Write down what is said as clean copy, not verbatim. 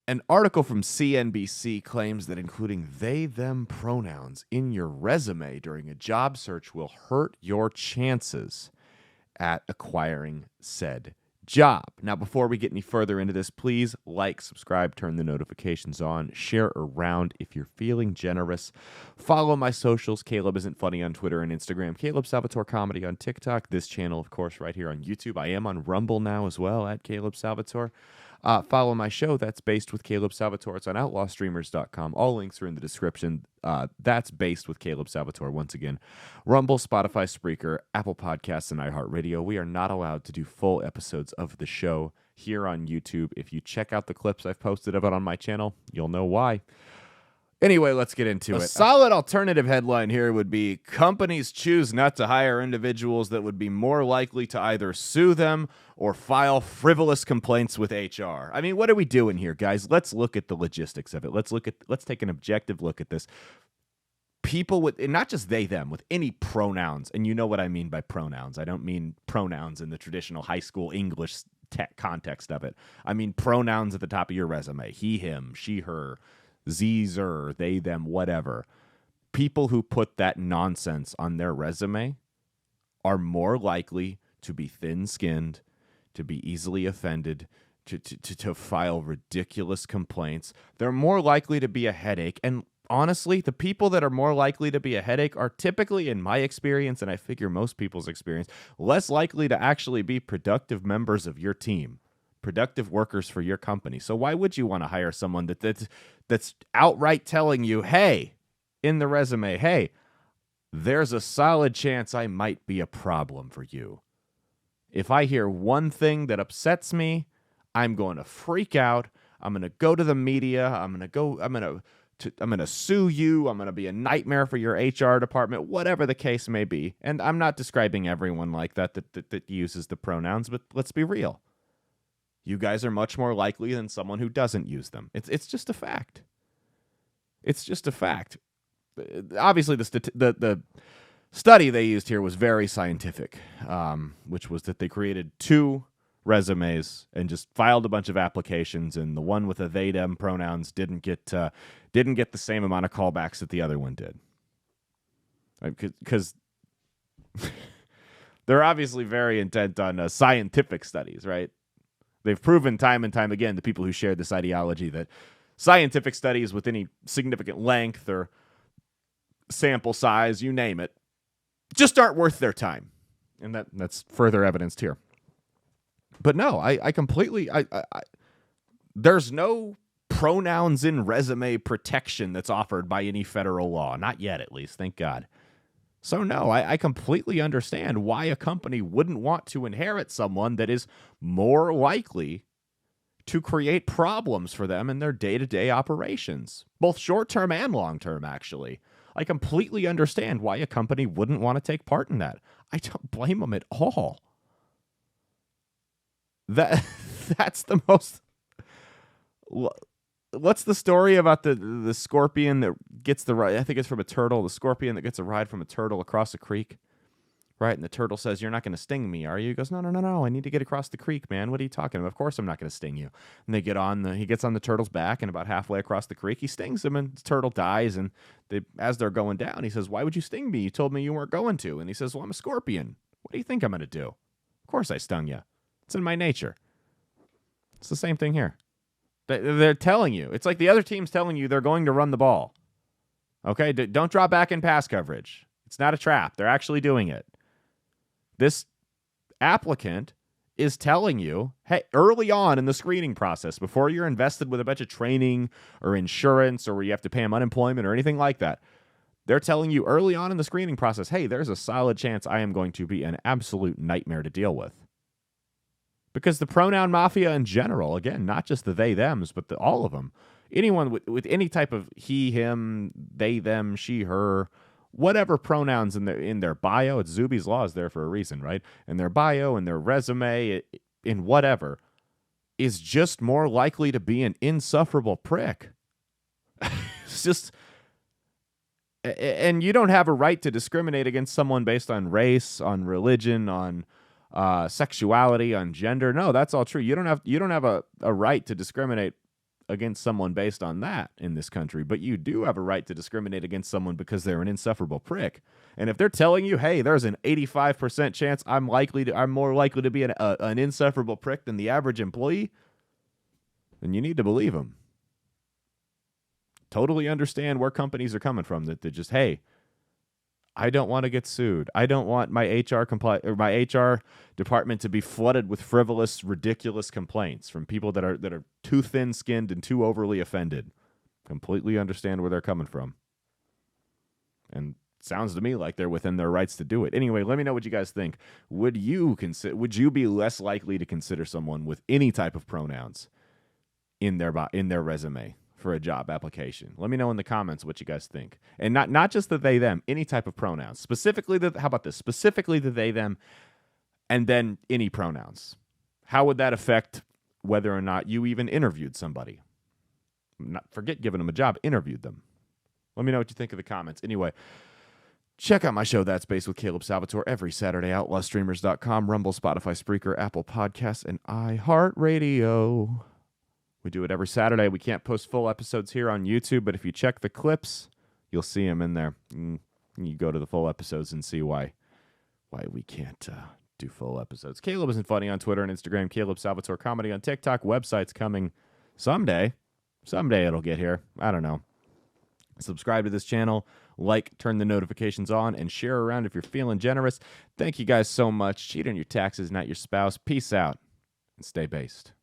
An article from CNBC claims that including they, them pronouns in your resume during a job search will hurt your chances at acquiring said job. Now, before we get any further into this, please like, subscribe, turn the notifications on, share around if you're feeling generous. Follow my socials. Caleb Isn't Funny on Twitter and Instagram. Caleb Salvatore Comedy on TikTok. This channel, of course, right here on YouTube. I am on Rumble now as well at Caleb Salvatore. Follow my show. That's Based with Caleb Salvatore. It's on outlawstreamers.com. All links are in the description. That's Based with Caleb Salvatore. Once again, Rumble, Spotify, Spreaker, Apple Podcasts, and iHeartRadio. We are not allowed to do full episodes of the show here on YouTube. If you check out the clips I've posted of it on my channel, you'll know why. Anyway, let's get into it. A solid alternative headline here would be companies choose not to hire individuals that would be more likely to either sue them or file frivolous complaints with HR. I mean, what are we doing here, guys? Let's look at the logistics of it. Let's take an objective look at this. People with, and not just they, them, with any pronouns, and you know what I mean by pronouns. I don't mean pronouns in the traditional high school English context of it. I mean pronouns at the top of your resume. He, him, she, her, Zer, they, them, whatever. People who put that nonsense on their resume are more likely to be thin-skinned, to be easily offended, to file ridiculous complaints. They're more likely to be a headache. And honestly, the people that are more likely to be a headache are typically, in my experience, and I figure most people's experience, less likely to actually be productive members of your team. Productive workers for your company. So why would you want to hire someone that's outright telling you, hey, in the resume, hey, there's a solid chance I might be a problem for you. If I hear one thing that upsets me, I'm going to freak out. I'm going to go to the media. I'm going to sue you. I'm going to be a nightmare for your HR department, whatever the case may be. And I'm not describing everyone like that uses the pronouns, but let's be real. You guys are much more likely than someone who doesn't use them. It's just a fact. It's just a fact. Obviously, the study they used here was very scientific, which was that they created 2 resumes and just filed a bunch of applications, and the one with the they them pronouns didn't get the same amount of callbacks that the other one did. Because they're obviously very intent on scientific studies, right? They've proven time and time again, the people who shared this ideology, that scientific studies with any significant length or sample size, you name it, just aren't worth their time. And that's further evidenced here. But no, I completely, there's no pronouns in resume protection that's offered by any federal law. Not yet, at least, thank God. So no, I completely understand why a company wouldn't want to inherit someone that is more likely to create problems for them in their day-to-day operations, both short-term and long-term, actually. I completely understand why a company wouldn't want to take part in that. I don't blame them at all. That's the most... What's the story about the scorpion that gets the ride? I think it's from a turtle. The scorpion that gets a ride from a turtle across a creek, right? And the turtle says, "You're not going to sting me, are you?" He goes, No. I need to get across the creek, man. What are you talking about? Of course I'm not going to sting you. And he gets on the turtle's back, and about halfway across the creek, he stings him, and the turtle dies. And as they're going down, he says, "Why would you sting me? You told me you weren't going to." And he says, "Well, I'm a scorpion. What do you think I'm going to do? Of course I stung you. It's in my nature." It's the same thing here. They're telling you. It's like the other team's telling you they're going to run the ball. Okay? Don't drop back in pass coverage. It's not a trap. They're actually doing it. This applicant is telling you, hey, early on in the screening process, before you're invested with a bunch of training or insurance or where you have to pay them unemployment or anything like that, they're telling you early on in the screening process, hey, there's a solid chance I am going to be an absolute nightmare to deal with. Because the pronoun mafia in general, again, not just the they, thems, but all of them, anyone with any type of he, him, they, them, she, her, whatever pronouns in their bio, it's Zuby's Law is there for a reason, right? In their bio, in their resume, in whatever, is just more likely to be an insufferable prick. It's just... And you don't have a right to discriminate against someone based on race, on religion, on sexuality, on gender. No, that's all true. You don't have a right to discriminate against someone based on that in this country, but you do have a right to discriminate against someone because they're an insufferable prick. And if they're telling you, hey, there's an 85% chance I'm more likely to be an insufferable prick than the average employee, then you need to believe them. Totally understand where companies are coming from, that they're just, hey, I don't want to get sued. I don't want my HR department to be flooded with frivolous, ridiculous complaints from people that are too thin-skinned and too overly offended. Completely understand where they're coming from. And sounds to me like they're within their rights to do it. Anyway, let me know what you guys think. Would you be less likely to consider someone with any type of pronouns in their resume for a job application? Let me know in the comments what you guys think. And not just the they, them, any type of pronouns. Specifically the they, them, and then any pronouns. How would that affect whether or not you even interviewed somebody? Forget giving them a job, interviewed them. Let me know what you think in the comments. Anyway, check out my show, That's Space with Caleb Salvatore, every Saturday, outlawstreamers.com, Rumble, Spotify, Spreaker, Apple Podcasts, and iHeartRadio. We do it every Saturday. We can't post full episodes here on YouTube, but if you check the clips, you'll see them in there. You go to the full episodes and see why we can't do full episodes. Caleb Isn't Funny on Twitter and Instagram. Caleb Salvatore Comedy on TikTok. Website's coming someday. Someday it'll get here. I don't know. Subscribe to this channel, turn the notifications on, and share around if you're feeling generous. Thank you guys so much. Cheat on your taxes, not your spouse. Peace out, and stay based.